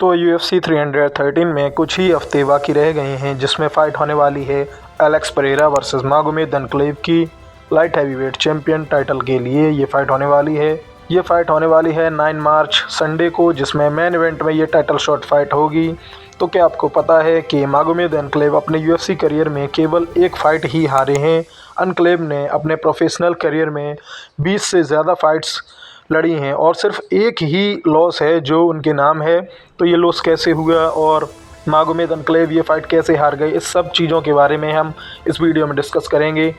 तो UFC 313 में कुछ ही हफ्ते बाकी रह गए हैं, जिसमें फ़ाइट होने वाली है एलेक्स परेरा वर्सेस मागोमेद अनक्लेव की लाइट हैवीवेट चैंपियन टाइटल के लिए। ये फ़ाइट होने वाली है 9 मार्च संडे को, जिसमें मेन इवेंट में ये टाइटल शॉट फाइट होगी। तो क्या आपको पता है कि मागोमेद अनक्लेव अपने UFC करियर में केवल एक फ़ाइट ही हारे हैं। अनक्लेव ने अपने प्रोफेशनल करियर में 20 से ज़्यादा फ़ाइट्स लड़ी हैं और सिर्फ एक ही लॉस है जो उनके नाम है। तो ये लॉस कैसे हुआ और मागोमेद अनक्लेव ये फ़ाइट कैसे हार गए, इस सब चीज़ों के बारे में हम इस वीडियो में डिस्कस करेंगे।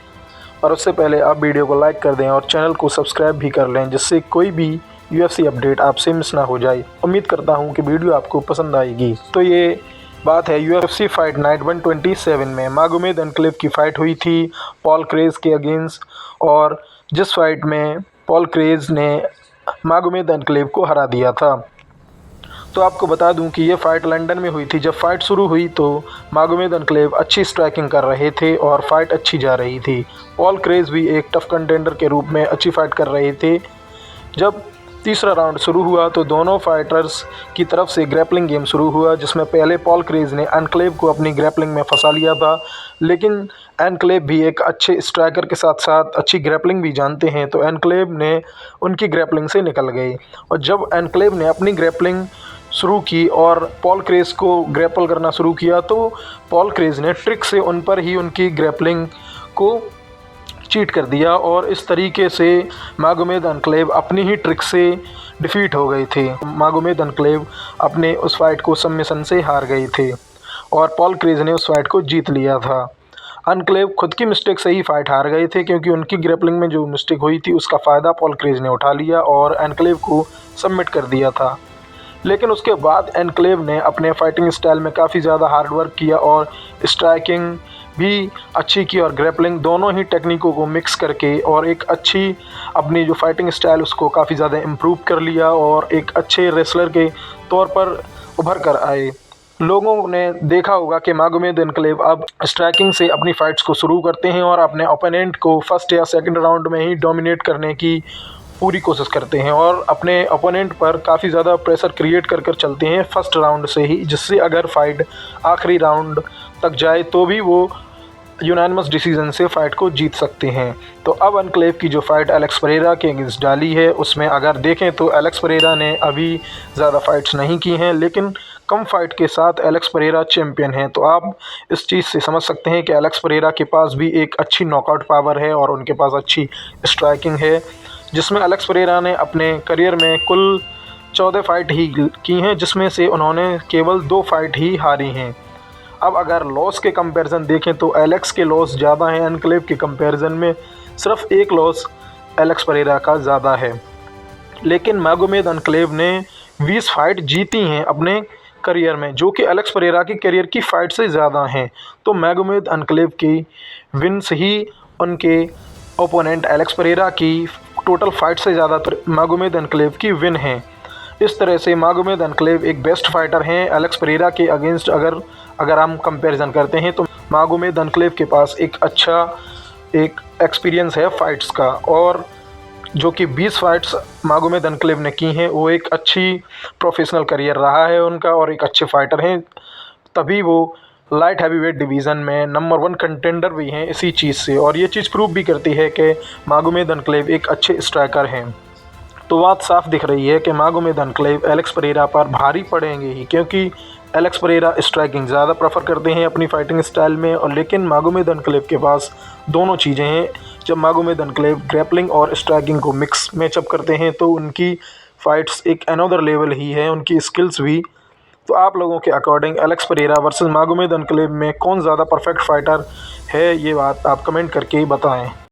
और उससे पहले आप वीडियो को लाइक कर दें और चैनल को सब्सक्राइब भी कर लें, जिससे कोई भी UFC अपडेट आपसे मिस ना हो जाए। उम्मीद करता हूँ कि वीडियो आपको पसंद आएगी। तो ये बात है UFC फाइट नाइट 127 में मागोमेद अनक्लेव की फ़ाइट हुई थी पॉल क्रेज़ के अगेंस्ट, और जिस फाइट में पॉल क्रेज़ ने मागोमेद अनक्लेव को हरा दिया था। तो आपको बता दूं कि ये फ़ाइट लंदन में हुई थी। जब फ़ाइट शुरू हुई तो मागोमेद अनक्लेव अच्छी स्ट्राइकिंग कर रहे थे और फ़ाइट अच्छी जा रही थी। पॉल क्रेज़ भी एक टफ कंटेंडर के रूप में अच्छी फ़ाइट कर रहे थे। जब तीसरा राउंड शुरू हुआ तो दोनों फाइटर्स की तरफ से ग्रैपलिंग गेम शुरू हुआ, जिसमें पहले पॉल क्रेज़ ने एनक्लेव को अपनी ग्रैपलिंग में फंसा लिया था, लेकिन एनक्लेव भी एक अच्छे स्ट्राइकर के साथ साथ अच्छी ग्रैपलिंग भी जानते हैं, तो एनक्लेव ने उनकी ग्रैपलिंग से निकल गए। और जब एनक्लेव ने अपनी ग्रैपलिंग शुरू की और पॉल क्रेज़ को ग्रैपल करना शुरू किया, तो पॉल क्रेज़ ने ट्रिक से उन पर ही उनकी ग्रैपलिंग को चीट कर दिया और इस तरीके से मागोमेद अनक्लेव अपनी ही ट्रिक से डिफ़ीट हो गए थे। मागोमेद अनक्लेव अपने उस फाइट को सबमिशन से हार गए थे और पॉल क्रेज़ ने उस फाइट को जीत लिया था। अनक्लेव खुद की मिस्टेक से ही फाइट हार गए थे, क्योंकि उनकी ग्रैपलिंग में जो मिस्टेक हुई थी उसका फ़ायदा पॉल क्रेज़ ने उठा लिया और एनक्लेव को सबमिट कर दिया था। लेकिन उसके बाद एनक्लेव ने अपने फाइटिंग स्टाइल में काफ़ी ज़्यादा हार्ड वर्क किया और स्ट्राइकिंग भी अच्छी की और ग्रैपलिंग, दोनों ही टेक्निकों को मिक्स करके और एक अच्छी अपनी जो फाइटिंग स्टाइल उसको काफ़ी ज़्यादा इम्प्रूव कर लिया और एक अच्छे रेसलर के तौर पर उभर कर आए। लोगों ने देखा होगा कि मागोमेद अनक्लेव अब स्ट्राइकिंग से अपनी फ़ाइट्स को शुरू करते हैं और अपने ओपोनेंट को फर्स्ट या सेकंड राउंड में ही डोमिनेट करने की पूरी कोशिश करते हैं और अपने ओपोनेंट पर काफ़ी ज़्यादा प्रेशर क्रिएट कर चलते हैं फर्स्ट राउंड से ही, जिससे अगर फाइट आखिरी राउंड तक जाए तो भी वो यूनानिमस डिसीजन से फ़ाइट को जीत सकते हैं। तो अब अनक्लेव की जो फ़ाइट एलेक्स परेरा के अगेंस्ट डाली है, उसमें अगर देखें तो एलेक्स परेरा ने अभी ज़्यादा फ़ाइट्स नहीं की हैं, लेकिन कम फाइट के साथ एलेक्स परेरा चैम्पियन हैं। तो आप इस चीज़ से समझ सकते हैं कि एलेक्स परेरा के पास भी एक अच्छी नॉकआउट पावर है और उनके पास अच्छी स्ट्राइकिंग है, जिसमें एलेक्स परेरा ने अपने करियर में कुल 14 फाइट ही की हैं, जिसमें से उन्होंने केवल 2 फाइट ही हारी हैं। अब अगर लॉस के कंपैरिजन देखें तो एलेक्स के लॉस ज़्यादा हैं एनक्लेव के कंपैरिजन में, सिर्फ एक लॉस एलेक्स परेरा का ज़्यादा है। लेकिन मागोमेद अनक्लेव ने 20 फाइट जीती हैं अपने करियर में, जो कि एलेक्स परेरा की करियर की फ़ाइट से ज़्यादा हैं। तो मागोमेद अनक्लेव की विन्स ही उनके ओपोनेंट एलेक्स परेरा की टोटल फाइट से ज़्यादातर मागोमेद अनक्लेव की विन हैं। इस तरह से मागोमेद अनक्लेव एक बेस्ट फाइटर हैं एलेक्स परेरा के अगेंस्ट। अगर हम कंपैरिजन करते हैं तो मागोमेद अनक्लेव के पास एक अच्छा एक्सपीरियंस है फाइट्स का, और जो कि 20 फाइट्स मागोमेद अनक्लेव ने की हैं, वो एक अच्छी प्रोफेशनल करियर रहा है उनका और एक अच्छे फाइटर हैं, तभी वो लाइट हैवीवेट डिवीज़न में नंबर 1 कंटेंडर भी हैं इसी चीज़ से। और ये चीज़ प्रूव भी करती है कि मागोमेद अनक्लेव एक अच्छे स्ट्राइकर हैं। तो बात साफ दिख रही है कि मागोमेद अनक्लेव एलेक्स परेरा पर भारी पड़ेंगे ही, क्योंकि एलेक्स परेरा स्ट्राइकिंग ज़्यादा प्रेफर करते हैं अपनी फाइटिंग स्टाइल में, और लेकिन मागोमेद अनक्लेव के पास दोनों चीज़ें हैं। जब मागोमेद अनक्लेव ग्रैपलिंग और स्ट्राइकिंग को मिक्स मैचअप करते हैं तो उनकी फ़ाइट्स एक अनदर लेवल ही है, उनकी स्किल्स भी। तो आप लोगों के अकॉर्डिंग एलेक्स परेरा वर्सेस मागोमेद अनक्लेव में कौन ज़्यादा परफेक्ट फाइटर है, ये बात आप कमेंट करके बताएं।